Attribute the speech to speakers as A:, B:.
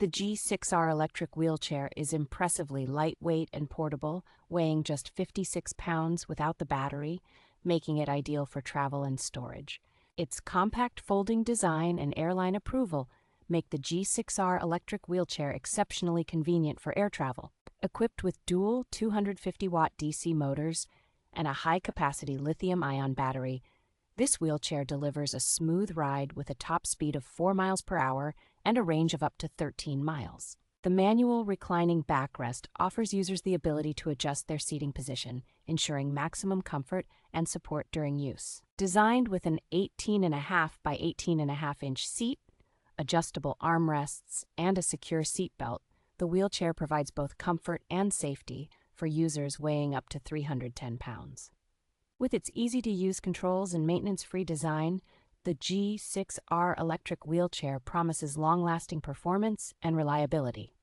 A: The G-6R electric wheelchair is impressively lightweight and portable, weighing just 56 pounds without the battery, making it ideal for travel and storage. Its compact folding design and airline approval make the G-6R electric wheelchair exceptionally convenient for air travel. Equipped with dual 250-watt DC motors and a high-capacity lithium-ion battery, this wheelchair delivers a smooth ride with a top speed of 4 miles per hour and a range of up to 13 miles. The manual reclining backrest offers users the ability to adjust their seating position, ensuring maximum comfort and support during use. Designed with an 18.5 by 18.5 inch seat, adjustable armrests, and a secure seat belt, the wheelchair provides both comfort and safety for users weighing up to 310 pounds. With its easy-to-use controls and maintenance-free design, the G6R electric wheelchair promises long-lasting performance and reliability.